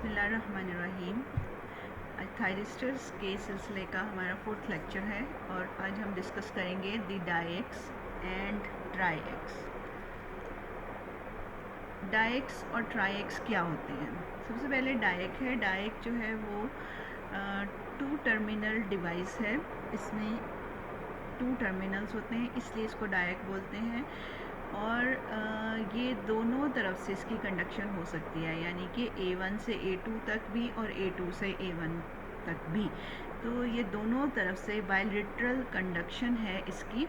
बिस्मिल्लाहिर्रहमानिर्रहीम। आज थायरिस्टर्स के सिलसिले का हमारा 4th लेक्चर है और आज हम डिस्कस करेंगे द डाइएक्स एंड ट्राइएक्स। डाइएक्स और ट्राइएक्स क्या होते हैं? सबसे पहले डाइएक है। डाइएक जो है वो 2 टर्मिनल डिवाइस है। इसमें 2 टर्मिनल्स होते हैं, इसलिए इसको डाइएक बोलते हैं। और ये दोनों तरफ से इसकी कंडक्शन हो सकती है, यानी कि A1 से A2 तक भी और A2 से A1 तक भी। तो ये दोनों तरफ से बायलैटरल कंडक्शन है इसकी,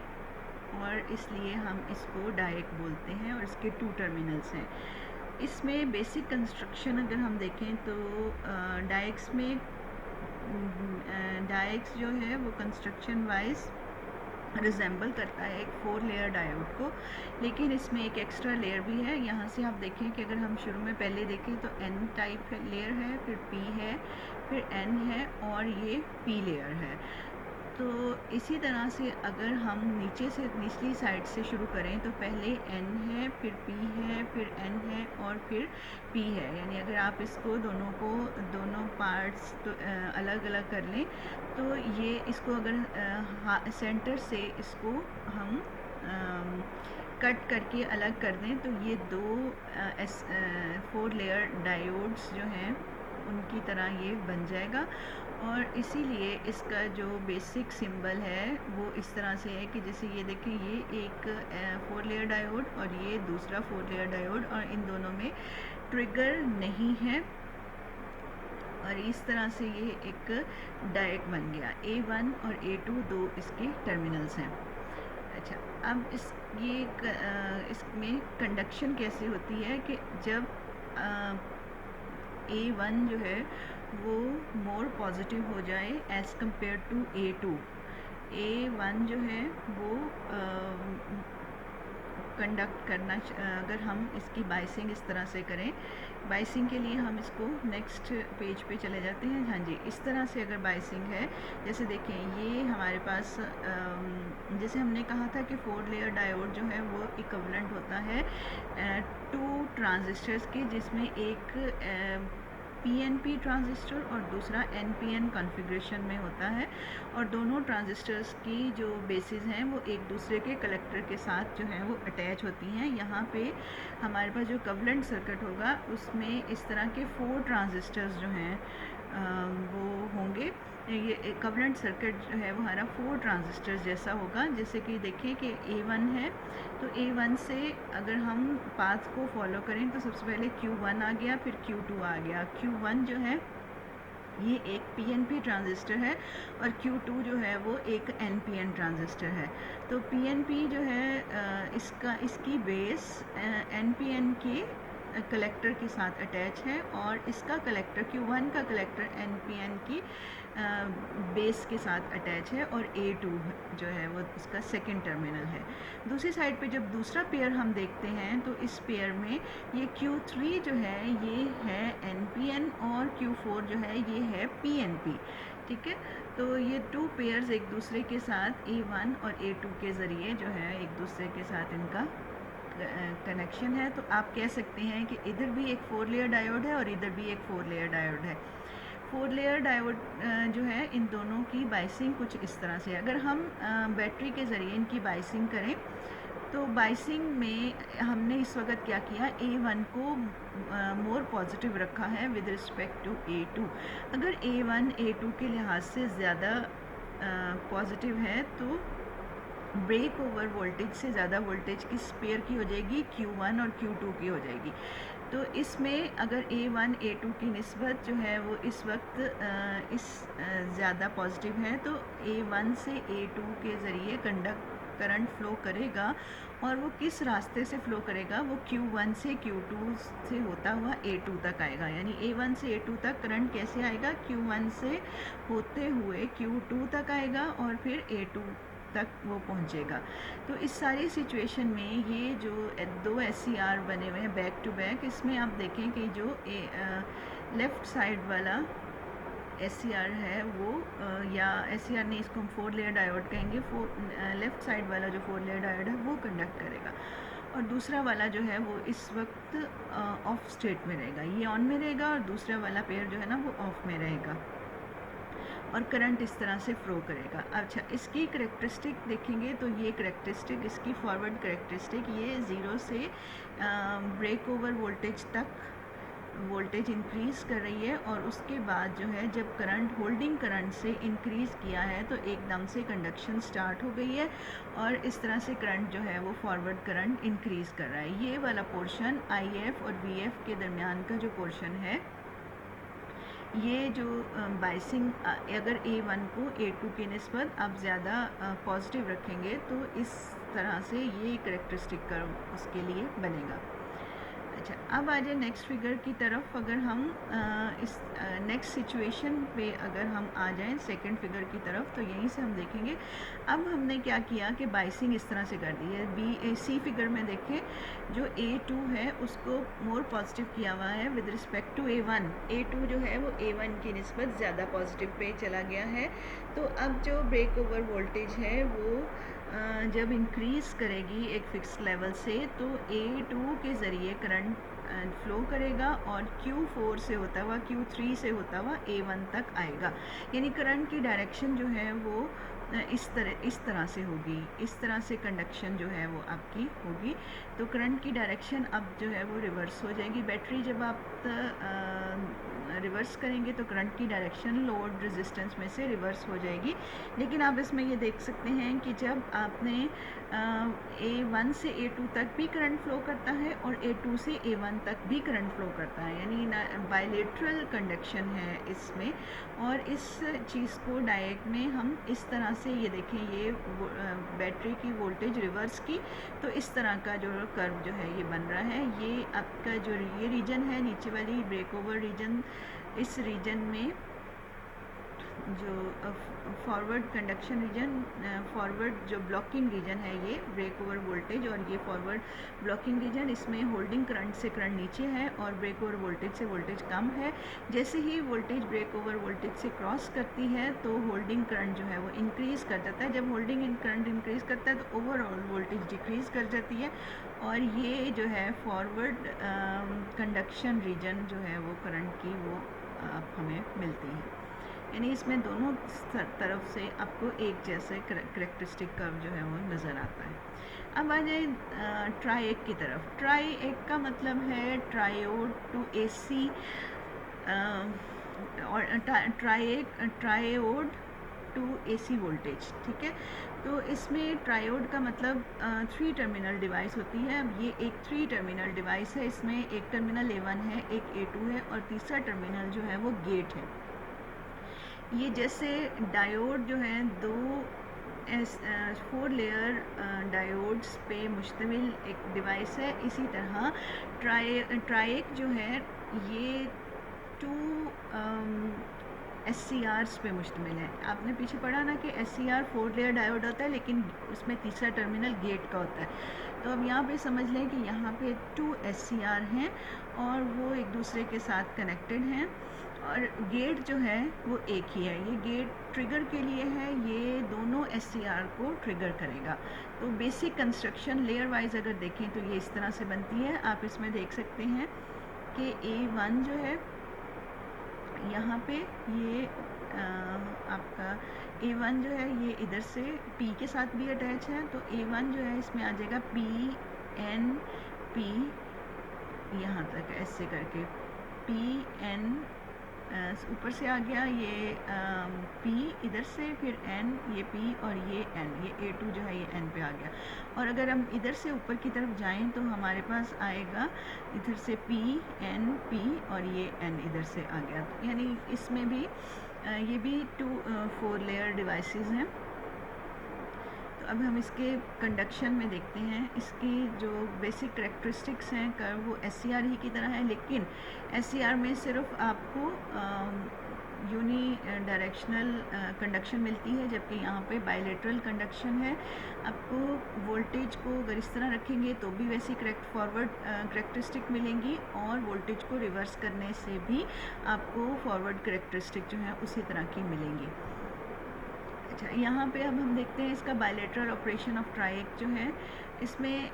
और इसलिए हम इसको डाइएक बोलते हैं और इसके 2 टर्मिनल्स हैं। इसमें बेसिक कंस्ट्रक्शन अगर हम देखें तो डाइएक्स में डाइएक्स जो है वो कंस्ट्रक्शन वाइज रिजेंबल करता है एक 4 लेयर डायोड को, लेकिन इसमें एक एक्स्ट्रा लेयर भी है। यहाँ से आप देखें कि अगर हम शुरू में पहले देखें तो N टाइप लेयर है, फिर P है, फिर N है और ये P लेयर है। तो इसी तरह से अगर हम नीचे से निचली साइड से शुरू करें तो पहले N है, फिर P है, फिर N है और फिर P है। यानी अगर आप इसको दोनों पार्ट्स तो अलग अलग कर लें तो ये इसको अगर सेंटर से इसको हम कट करके अलग कर दें तो ये 4 लेयर डायोड्स जो हैं उनकी तरह ये बन जाएगा। और इसीलिए इसका जो बेसिक सिंबल है वो इस तरह से है कि जैसे ये देखें, ये एक 4 लेयर डायोड और ये दूसरा 4 लेयर डायोड, और इन दोनों में ट्रिगर नहीं है, और इस तरह से ये एक डाइएक बन गया। A1 और A2 दो इसके टर्मिनल्स हैं। अच्छा, अब इसमें कंडक्शन कैसे होती है कि जब A1 जो है वो मोर पॉजिटिव हो जाए as compare to A2। A1 जो है वो कंडक्ट करना, अगर हम इसकी बाइसिंग इस तरह से करें, बाइसिंग के लिए हम इसको नेक्स्ट पेज पे चले जाते हैं। हाँ जी, इस तरह से अगर बाइसिंग है, जैसे देखें ये हमारे पास जैसे हमने कहा था कि 4 लेयर डायोड जो है वो इक्विवेलेंट होता है 2 ट्रांजिस्टर्स के, जिसमें एक PNP ट्रांजिस्टर और दूसरा NPN कॉन्फ़िगरेशन में होता है, और दोनों ट्रांजिस्टर्स की जो बेसिस हैं वो एक दूसरे के कलेक्टर के साथ जो है वो अटैच होती हैं। यहाँ पे हमारे पास जो कवलेंट सर्किट होगा उसमें इस तरह के 4 ट्रांजिस्टर्स जो हैं वो होंगे। ये कवलेंट सर्किट जो है वो हमारा 4 ट्रांजिस्टर्स जैसा होगा। जैसे कि देखिए कि A1 है, तो A1 से अगर हम पाथ को फॉलो करें तो सबसे पहले Q1 आ गया, फिर Q2 आ गया। Q1 जो है ये एक PNP ट्रांजिस्टर है और Q2 जो है वो एक NPN ट्रांजिस्टर है। तो PNP जो है इसकी बेस NPN की कलेक्टर के साथ अटैच है, और इसका कलेक्टर Q1 का कलेक्टर NPN की बेस के साथ अटैच है, और A2 जो है वो इसका सेकंड टर्मिनल है। दूसरी साइड पे जब दूसरा पेयर हम देखते हैं तो इस पेयर में ये Q3 जो है ये है NPN और Q4 जो है ये है PNP। ठीक है, तो ये 2 पेयर्स एक दूसरे के साथ A1 और A2 के ज़रिए जो है एक दूसरे के साथ इनका कनेक्शन है। तो आप कह सकते हैं कि इधर भी एक 4 लेयर डायोड है और इधर भी एक 4 लेयर डायोड है। 4 लेयर डायोड जो है इन दोनों की बाइसिंग कुछ इस तरह से। अगर हम बैटरी के ज़रिए इनकी बाइसिंग करें तो बाइसिंग में हमने इस वक्त क्या किया, A1 को मोर पॉजिटिव रखा है विद रिस्पेक्ट टू A2। अगर A1 A2 के लिहाज से ज़्यादा पॉजिटिव है तो ब्रेक ओवर वोल्टेज से ज़्यादा वोल्टेज किस पेयर की हो जाएगी, Q1 और Q2 की हो जाएगी। तो इसमें अगर A1 A2 की निस्बत जो है वो इस वक्त ज़्यादा पॉजिटिव है तो A1 से A2 के ज़रिए करंट फ़्लो करेगा, और वो किस रास्ते से फ़्लो करेगा, वो Q1 से Q2 से होता हुआ A2 तक आएगा। यानी A1 से A2 तक करंट कैसे आएगा, Q1 से होते हुए Q2 तक आएगा और फिर A2 तक वो पहुंचेगा। तो इस सारी सिचुएशन में ये जो 2 SCR बने हुए हैं बैक टू बैक, इसमें आप देखें कि जो लेफ़्ट साइड वाला SCR है वो या SCR नहीं, इसको हम 4 लेयर डायोड कहेंगे। लेफ़्ट साइड वाला जो 4 लेयर डायोड है वो कंडक्ट करेगा, और दूसरा वाला जो है वो इस वक्त ऑफ स्टेट में रहेगा, ये ऑन में रहेगा और दूसरा वाला पेयर जो है ना वो ऑफ में रहेगा और करंट इस तरह से फ्लो करेगा। अच्छा, इसकी करेक्टरिस्टिक देखेंगे तो ये करेक्टरिस्टिक, इसकी फॉरवर्ड करेक्टरिस्टिक, ये 0 से ब्रेक ओवर वोल्टेज तक वोल्टेज इंक्रीज़ कर रही है और उसके बाद जो है जब करंट होल्डिंग करंट से इंक्रीज़ किया है तो एकदम से कंडक्शन स्टार्ट हो गई है और इस तरह से करंट जो है वो फॉरवर्ड करंट इंक्रीज़ कर रहा है। ये वाला पोर्शन IF और VF के दरमियान का जो पोर्शन है, ये जो बाइसिंग अगर A1 को A2 के निस्बत आप ज़्यादा पॉजिटिव रखेंगे तो इस तरह से ये करेक्टरिस्टिक कर्व उसके लिए बनेगा। अच्छा, अब आ जाए नेक्स्ट फिगर की तरफ। अगर हम इस नेक्स्ट सिचुएशन पे अगर हम आ जाएं सेकंड फिगर की तरफ तो यहीं से हम देखेंगे। अब हमने क्या किया कि बाइसिंग इस तरह से कर दी है। सी फिगर में देखें, जो A2 है उसको मोर पॉजिटिव किया हुआ है with respect to A1। A2 जो है वो A1 की निस्बत ज़्यादा पॉजिटिव पे चला गया है। तो अब जो ब्रेक ओवर वोल्टेज है वो जब इंक्रीज़ करेगी एक फिक्स लेवल से तो A2 के ज़रिए करंट फ्लो करेगा और Q4 से होता हुआ Q3 से होता हुआ A1 तक आएगा। यानी करंट की डायरेक्शन जो है वो इस तरह से होगी, इस तरह से कंडक्शन जो है वो आपकी होगी। तो करंट की डायरेक्शन अब जो है वो रिवर्स हो जाएगी। बैटरी जब आप रिवर्स करेंगे तो करंट की डायरेक्शन लोड रेजिस्टेंस में से रिवर्स हो जाएगी। लेकिन आप इसमें ये देख सकते हैं कि जब आपने A1 से A2 तक भी करंट फ्लो करता है और A2 से A1 तक भी करंट फ्लो करता है, यानी बायलेटरल कंडक्शन है इसमें। और इस चीज़ को डायरेक्ट में हम इस तरह से ये देखें, ये बैटरी की वोल्टेज रिवर्स की तो इस तरह का जो कर्व जो है ये बन रहा है। ये आपका जो ये रीजन है नीचे वाली ब्रेक ओवर रीजन, इस रीजन में जो फॉरवर्ड कंडक्शन रीजन, फॉरवर्ड जो ब्लॉकिंग रीजन है ये ब्रेक ओवर वोल्टेज, और ये फॉरवर्ड ब्लॉकिंग रीजन, इसमें होल्डिंग करंट से करंट नीचे है और ब्रेक ओवर वोल्टेज से वोल्टेज कम है। जैसे ही वोल्टेज ब्रेक ओवर वोल्टेज से क्रॉस करती है तो होल्डिंग करंट जो है वो इंक्रीज़ कर जाता है। जब होल्डिंग करंट इंक्रीज़ करता है तो ओवरऑल वोल्टेज डिक्रीज़ कर जाती है और ये जो है फॉरवर्ड कंडक्शन रीजन जो है वो करंट की वो हमें मिलती है। यानी इसमें दोनों तरफ से आपको एक जैसे करेक्टरिस्टिक कर्व जो है वो नज़र आता है। अब आ जाए ट्राइएक की तरफ। ट्राइएक का मतलब है ट्रायोड टू AC और ट्रायोड टू AC वोल्टेज, ठीक है। तो इसमें ट्रायोड का मतलब 3 टर्मिनल डिवाइस होती है। अब ये एक 3 टर्मिनल डिवाइस है, इसमें एक टर्मिनल A1 है, एक A2 है और तीसरा टर्मिनल जो है वो गेट है। ये जैसे डायोड जो है 4 लेयर डायोड्स पे मुश्तमिल एक डिवाइस है, इसी तरह ट्राइएक जो है ये 2 SCRs पे मुश्तमिल है। आपने पीछे पढ़ा ना कि SCR 4 लेयर डायोड होता है लेकिन उसमें तीसरा टर्मिनल गेट का होता है। तो अब यहाँ पे समझ लें कि यहाँ पे 2 SCR हैं और वो एक दूसरे के साथ कनेक्टेड हैं और गेट जो है वो एक ही है। ये गेट ट्रिगर के लिए है, ये दोनों SCR को ट्रिगर करेगा। तो बेसिक कंस्ट्रक्शन लेयर वाइज अगर देखें तो ये इस तरह से बनती है। आप इसमें देख सकते हैं कि A1 जो है यहाँ पे ये आपका A1 जो है ये इधर से P के साथ भी अटैच है। तो A1 जो है इसमें आ जाएगा PNP, यहाँ तक ऐसे करके PN ऊपर से आ गया, ये P इधर से, फिर N, ये P और ये N, ये A2 जो है ये N पे आ गया। और अगर हम इधर से ऊपर की तरफ जाएं तो हमारे पास आएगा इधर से P, N, P और ये N इधर से आ गया। यानी इसमें भी ये भी 4 लेयर डिवाइसेस हैं। तो अब हम इसके कंडक्शन में देखते हैं। इसकी जो बेसिक करेक्टरिस्टिक्स हैं कर्व वो SCR ही की तरह है, लेकिन SCR में सिर्फ आपको यूनी डायरेक्शनल कंडक्शन मिलती है, जबकि यहाँ पे बायलेटरल कंडक्शन है। आपको वोल्टेज को अगर इस तरह रखेंगे तो भी वैसी फॉरवर्ड करेक्टरिस्टिक मिलेंगी और वोल्टेज को रिवर्स करने से भी आपको फॉरवर्ड करेक्टरिस्टिक जो है उसी तरह की मिलेंगी। अच्छा, यहाँ पे अब हम देखते हैं इसका बायलेटरल ऑपरेशन ऑफ ट्राइएक जो है। इसमें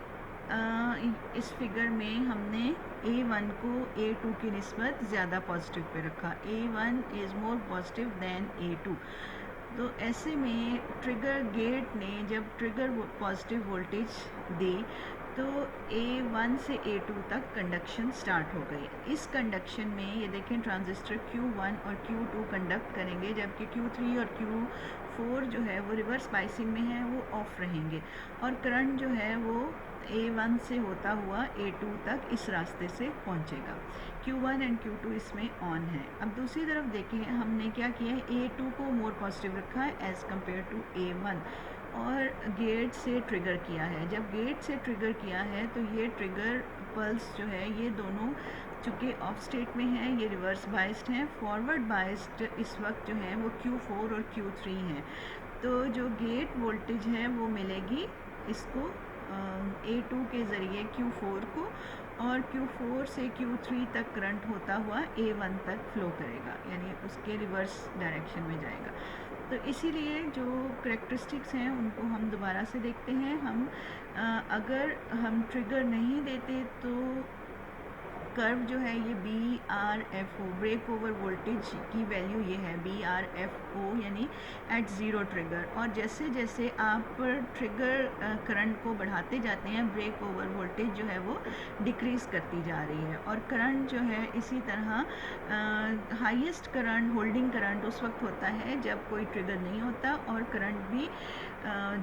इस फिगर में हमने A1 को A2 की निस्बत ज़्यादा पॉजिटिव पे रखा। A1 is more positive then A2। तो ऐसे में ट्रिगर गेट ने जब ट्रिगर पॉजिटिव वोल्टेज दी तो A1 से A2 तक कंडक्शन स्टार्ट हो गई। इस कंडक्शन में ये देखें ट्रांजिस्टर Q1 और Q2 कंडक्ट करेंगे, जबकि Q3 और Q4 जो है वो रिवर्स बाइसिंग में है, वो ऑफ रहेंगे और करंट जो है वो A1 से होता हुआ A2 तक इस रास्ते से पहुंचेगा। Q1 एंड Q2 इसमें ऑन है। अब दूसरी तरफ देखें हमने क्या किया है, A2 को मोर पॉजिटिव रखा है एज़ कम्पेयर टू A1 और गेट से ट्रिगर किया है। जब गेट से ट्रिगर किया है तो ये ट्रिगर पल्स जो है ये दोनों चूँकि ऑफ स्टेट में है, ये रिवर्स बाइस्ड हैं। फॉरवर्ड बाइस्ड इस वक्त जो है वो Q4 और Q3 हैं। तो जो गेट वोल्टेज है वो मिलेगी इसको A2 के ज़रिए Q4 को, और Q4 से Q3 तक करंट होता हुआ A1 तक फ्लो करेगा, यानी उसके रिवर्स डायरेक्शन में जाएगा। तो इसीलिए जो करेक्टरिस्टिक्स हैं उनको हम दोबारा से देखते हैं। हम अगर हम ट्रिगर नहीं देते तो कर्व जो है ये BRFO ब्रेक ओवर वोल्टेज की वैल्यू ये है BRFO, यानी एट ज़ीरो ट्रिगर। और जैसे जैसे आप ट्रिगर करंट को बढ़ाते जाते हैं ब्रेक ओवर वोल्टेज जो है वो डिक्रीज़ करती जा रही है, और करंट जो है इसी तरह हाईएस्ट करंट होल्डिंग करंट उस वक्त होता है जब कोई ट्रिगर नहीं होता, और करंट भी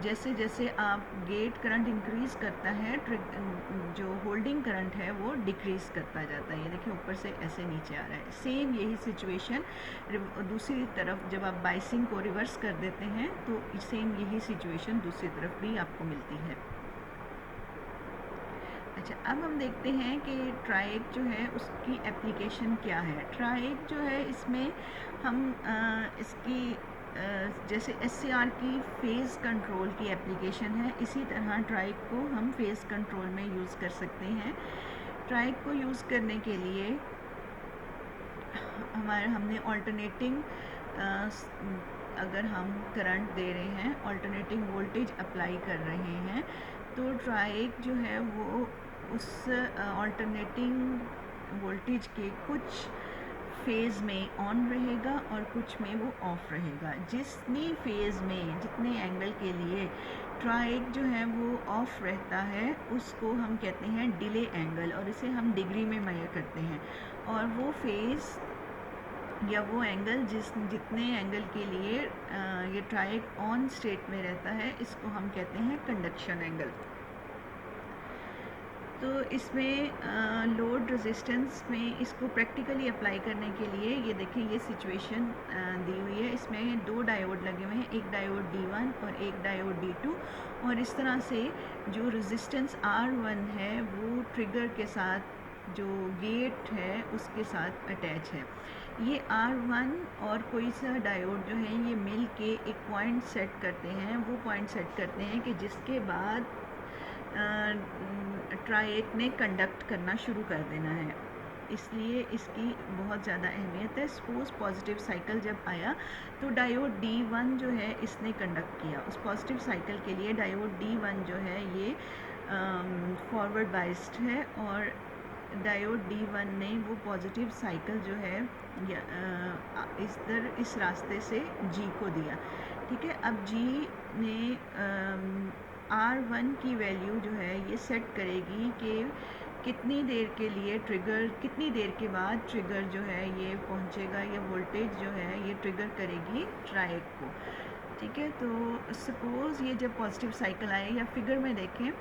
जैसे जैसे आप गेट करंट इंक्रीज़ करता है जो होल्डिंग करंट है वो डिक्रीज़ करता जाता है। ये देखिए ऊपर से ऐसे नीचे आ रहा है। सेम यही सिचुएशन दूसरी तरफ जब आप बाइसिंग को रिवर्स कर देते हैं तो सेम यही सिचुएशन दूसरी तरफ भी आपको मिलती है। अच्छा, अब हम देखते हैं कि ट्राइक जो है उसकी एप्लीकेशन क्या है। ट्राइक जो है इसमें हम इसकी जैसे SCR की फेज़ कंट्रोल की एप्लीकेशन है, इसी तरह ट्राइक को हम फेज़ कंट्रोल में यूज़ कर सकते हैं। ट्राइक को यूज़ करने के लिए हमने ऑल्टरनेटिंग अगर हम करंट दे रहे हैं, ऑल्टरनेटिंग वोल्टेज अप्लाई कर रहे हैं, तो ट्राइक जो है वो उस ऑल्टरनेटिंग वोल्टेज के कुछ फेज़ में ऑन रहेगा और कुछ में वो ऑफ रहेगा। जितनी फेज़ में जितने एंगल के लिए ट्राइक जो है वो ऑफ रहता है उसको हम कहते हैं डिले एंगल, और इसे हम डिग्री में मेजर करते हैं। और वो फेज़ या वो एंगल जितने एंगल के लिए ये ट्राइक ऑन स्टेट में रहता है इसको हम कहते हैं कंडक्शन एंगल। तो इसमें लोड रेजिस्टेंस में इसको प्रैक्टिकली अप्लाई करने के लिए ये देखिए ये सिचुएशन दी हुई है। इसमें दो डायोड लगे हुए हैं, एक डायोड D1 और एक डायोड D2, और इस तरह से जो रेजिस्टेंस R1 है वो ट्रिगर के साथ जो गेट है उसके साथ अटैच है। ये R1 और कोई सा डायोड जो है ये मिल के एक पॉइंट सेट करते हैं। वो पॉइंट सेट करते हैं कि जिसके बाद ट्राइक ने कंडक्ट करना शुरू कर देना है, इसलिए इसकी बहुत ज़्यादा अहमियत है। सपोज़ पॉजिटिव साइकिल जब आया तो डायोड D1 जो है इसने कंडक्ट किया। उस पॉजिटिव साइकिल के लिए डायोड D1 जो है ये फॉरवर्ड बाइस्ड है, और डायोड D1 ने वो पॉजिटिव साइकिल जो है इस रास्ते से G को दिया। ठीक है, अब G ने R1 की वैल्यू जो है ये सेट करेगी कि कितनी देर के लिए ट्रिगर, कितनी देर के बाद ट्रिगर जो है ये पहुंचेगा, ये वोल्टेज जो है ये ट्रिगर करेगी ट्राइक को। ठीक है, तो सपोज़ ये जब पॉजिटिव साइकिल आए या फिगर में देखें,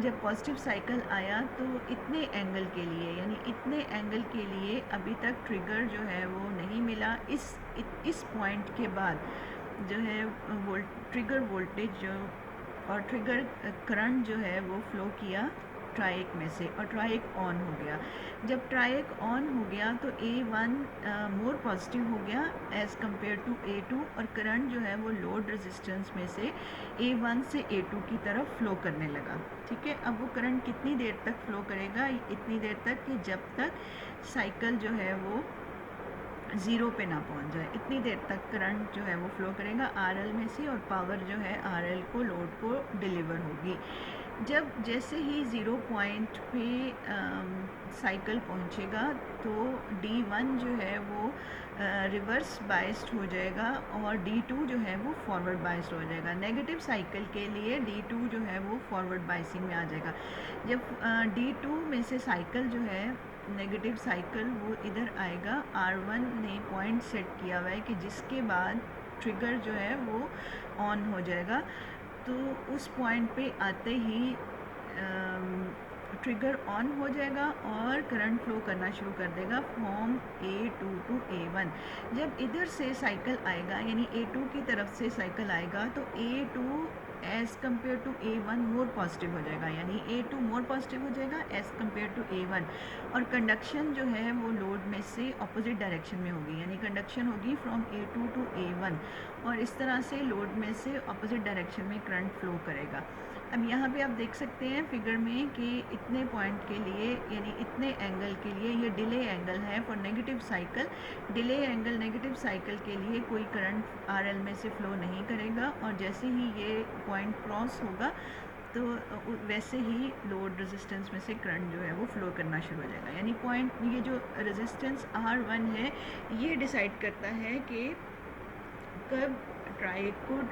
जब पॉजिटिव साइकिल आया तो इतने एंगल के लिए, यानी इतने एंगल के लिए अभी तक ट्रिगर जो है वो नहीं मिला। इस पॉइंट के बाद जो है ट्रिगर वोल्टेज जो और ट्रिगर करंट जो है वो फ्लो किया ट्राइक में से, और ट्राइक ऑन हो गया। जब ट्राइक ऑन हो गया तो A1 मोर पॉजिटिव हो गया एज़ कम्पेयर टू A2, और करंट जो है वो लोड रेजिस्टेंस में से A1 से A2 की तरफ फ्लो करने लगा। ठीक है, अब वो करंट कितनी देर तक फ्लो करेगा, इतनी देर तक कि जब तक साइकिल जो है वो ज़ीरो पे ना पहुंच जाए, इतनी देर तक करंट जो है वो फ्लो करेगा RL में से, और पावर जो है RL को लोड को डिलीवर होगी। जब जैसे ही 0 पॉइंट पे साइकिल पहुंचेगा तो D1 जो है वो रिवर्स बाइस्ड हो जाएगा और D2 जो है वो फॉरवर्ड बाइस्ड हो जाएगा। नेगेटिव साइकिल के लिए D2 जो है वो फॉरवर्ड बाइसिंग में आ जाएगा। जब D2 में से साइकिल जो है नेगेटिव साइकिल वो इधर आएगा, R1 ने पॉइंट सेट किया हुआ है कि जिसके बाद ट्रिगर जो है वो ऑन हो जाएगा। तो उस पॉइंट पे आते ही ट्रिगर ऑन हो जाएगा और करंट फ्लो करना शुरू कर देगा फ्रॉम A2 टू A1। जब इधर से साइकिल आएगा यानी A2 की तरफ से साइकिल आएगा तो A2 as compare to A1 more positive हो जाएगा, यानी A2 मोर पॉजिटिव हो जाएगा एज़ कम्पेयर टू A1। और कंडक्शन जो है वो लोड में से अपोजिट डायरेक्शन में होगी, यानी कंडक्शन होगी फ्रॉम A2 टू A1 और इस तरह से लोड में से अपोजिट डायरेक्शन में करंट फ्लो करेगा। अब यहाँ पे आप देख सकते हैं फिगर में कि इतने पॉइंट के लिए यानी इतने एंगल के लिए ये डिले एंगल है for negative cycle. Delay angle negative cycle के लिए कोई करंट RL में से फ्लो नहीं करेगा और जैसे ही ये पॉइंट क्रॉस होगा तो वैसे ही लोड रेजिस्टेंस में से करंट जो है वो फ्लो करना शुरू हो जाएगा। यानी पॉइंट ये जो रेजिस्टेंस R1 है ये डिसाइड करता है कि कब ट्राइक को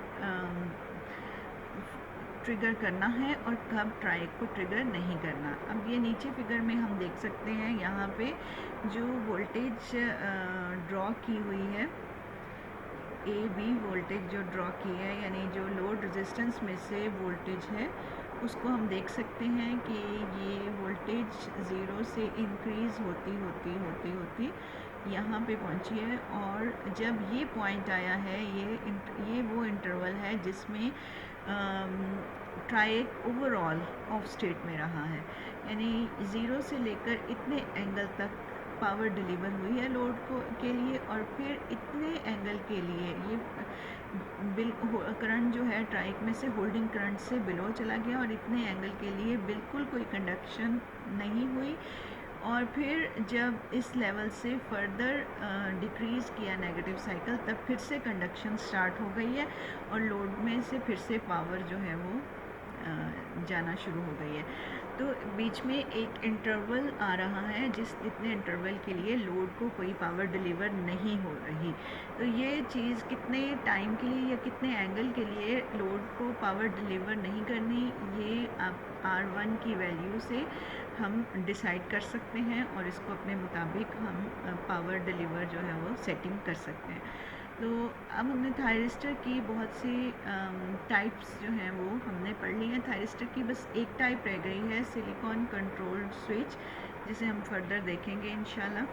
ट्रिगर करना है और कब ट्राइक को ट्रिगर नहीं करना। अब ये नीचे फिगर में हम देख सकते हैं यहाँ पे जो वोल्टेज ड्रॉ की हुई है, AB वोल्टेज जो ड्रॉ की है यानी जो लोड रेजिस्टेंस में से वोल्टेज है उसको हम देख सकते हैं कि ये वोल्टेज 0 से इंक्रीज़ होती होती होती होती यहाँ पे पहुँची है और जब ये पॉइंट आया है ये वो इंटरवल है जिसमें ट्राइक ओवरऑल ऑफ स्टेट में रहा है, यानी 0 से लेकर इतने एंगल तक पावर डिलीवर हुई है लोड को के लिए और फिर इतने एंगल के लिए ये करंट जो है ट्राइक में से होल्डिंग करंट से बिलो चला गया और इतने एंगल के लिए बिल्कुल कोई कंडक्शन नहीं हुई। और फिर जब इस लेवल से फर्दर डिक्रीज़ किया नेगेटिव साइकिल तब फिर से कंडक्शन स्टार्ट हो गई है और लोड में से फिर से पावर जो है वो जाना शुरू हो गई है। तो बीच में एक इंटरवल आ रहा है जिस इतने इंटरवल के लिए लोड को कोई पावर डिलीवर नहीं हो रही। तो ये चीज़ कितने टाइम के लिए या कितने एंगल के लिए लोड को पावर डिलीवर नहीं करनी ये आप R1 की वैल्यू से हम डिसाइड कर सकते हैं और इसको अपने मुताबिक हम पावर डिलीवर जो है वो सेटिंग कर सकते हैं। तो अब हमने थायरिस्टर की बहुत सी टाइप्स जो हैं वो हमने पढ़ ली हैं। थायरिस्टर की बस एक टाइप रह गई है सिलिकॉन कंट्रोल्ड स्विच, जिसे हम फर्दर देखेंगे इंशाल्लाह।